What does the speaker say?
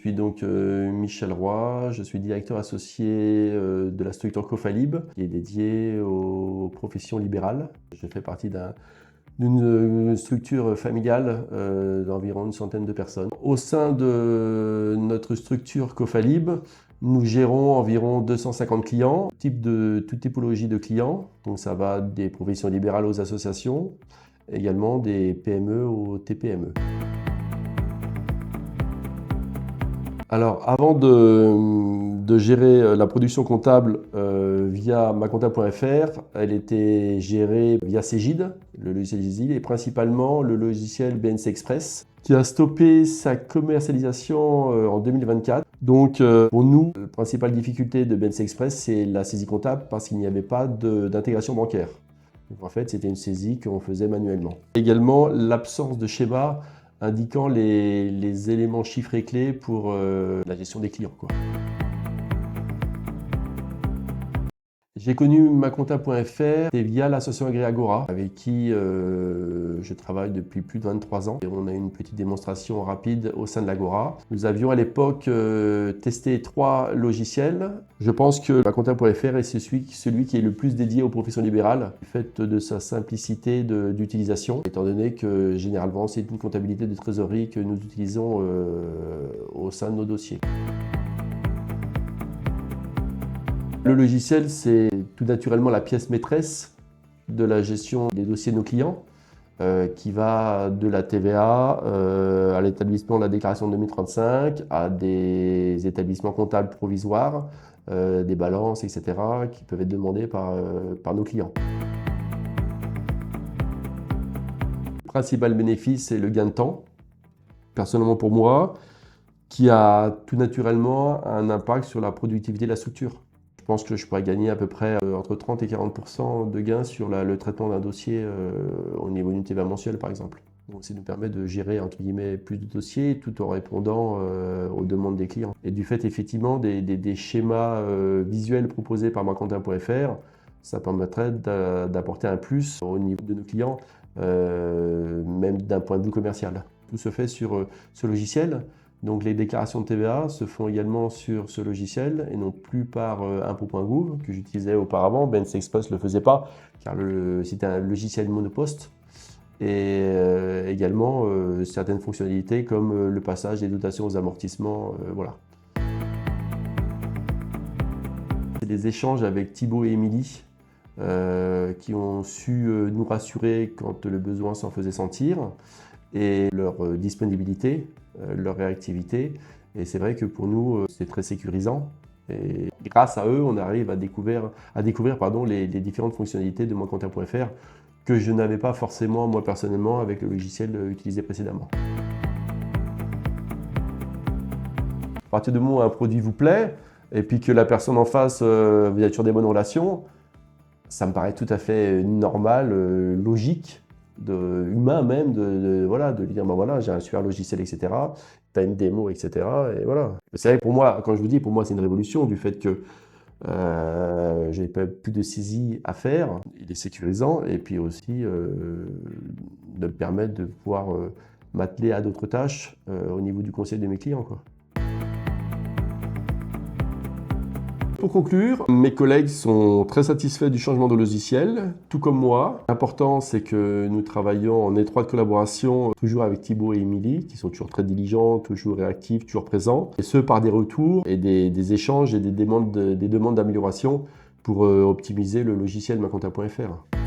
suis donc Michel Roy, je suis directeur associé de la structure Cofalib, qui est dédiée aux professions libérales. Je fais partie d'une structure familiale d'environ une centaine de personnes. Au sein de notre structure Cofalib, nous gérons environ 250 clients, toute typologie de clients. Donc ça va des professions libérales aux associations, également des PME aux TPME. Alors, avant de gérer la production comptable via macomptable.fr, elle était gérée via Cegid, le logiciel Cegid, et principalement le logiciel BNC Express, qui a stoppé sa commercialisation en 2024. Donc, pour nous, la principale difficulté de BNC Express, c'est la saisie comptable parce qu'il n'y avait pas d'intégration bancaire. Donc, en fait, c'était une saisie qu'on faisait manuellement. Également, l'absence de schéma indiquant les éléments chiffrés clés pour la gestion des clients, quoi. J'ai connu macomptable.fr via l'association Agréagora, avec qui je travaille depuis plus de 23 ans. Et on a eu une petite démonstration rapide au sein de l'Agora. Nous avions à l'époque testé 3 logiciels. Je pense que macomptable.fr est celui qui est le plus dédié aux professions libérales, du fait de sa simplicité d'utilisation, étant donné que généralement c'est une comptabilité de trésorerie que nous utilisons au sein de nos dossiers. Le logiciel, c'est tout naturellement la pièce maîtresse de la gestion des dossiers de nos clients, qui va de la TVA à l'établissement de la déclaration de 2035, à des établissements comptables provisoires, des balances, etc., qui peuvent être demandés par nos clients. Le principal bénéfice, c'est le gain de temps, personnellement pour moi, qui a tout naturellement un impact sur la productivité de la structure. Je pense que je pourrais gagner à peu près entre 30 et 40% de gains sur le traitement d'un dossier au niveau d'une TVA mensuelle, par exemple. Donc, ça nous permet de gérer, entre guillemets, plus de dossiers tout en répondant aux demandes des clients. Et du fait, effectivement, des schémas visuels proposés par macomptable.fr, ça permettrait d'apporter un plus au niveau de nos clients, même d'un point de vue commercial. Tout se fait sur ce logiciel. Donc les déclarations de TVA se font également sur ce logiciel et non plus par impôt.gouv que j'utilisais auparavant. BNC Express ne le faisait pas car c'était un logiciel monoposte. Et également certaines fonctionnalités comme le passage des dotations aux amortissements. Voilà. C'est des échanges avec Thibaut et Émilie qui ont su nous rassurer quand le besoin s'en faisait sentir, et leur disponibilité, leur réactivité. Et c'est vrai que pour nous, c'est très sécurisant. Et grâce à eux, on arrive à découvrir les différentes fonctionnalités de macomptable.fr que je n'avais pas forcément, moi personnellement, avec le logiciel utilisé précédemment. À partir du moment où un produit vous plaît, et puis que la personne en face, vous êtes sur des bonnes relations, ça me paraît tout à fait normal, logique, humain même, de lui dire, ben voilà, j'ai un super logiciel, etc. Tu as une démo, etc. Et voilà. C'est vrai que pour moi, quand je vous dis, pour moi, c'est une révolution du fait que j'ai plus de saisie à faire. Il est sécurisant et puis aussi de me permettre de pouvoir m'atteler à d'autres tâches au niveau du conseil de mes clients, quoi. Pour conclure, mes collègues sont très satisfaits du changement de logiciel, tout comme moi. L'important, c'est que nous travaillons en étroite collaboration, toujours avec Thibaut et Émilie, qui sont toujours très diligents, toujours réactifs, toujours présents. Et ce, par des retours et des échanges et des demandes d'amélioration pour optimiser le logiciel macomptable.fr.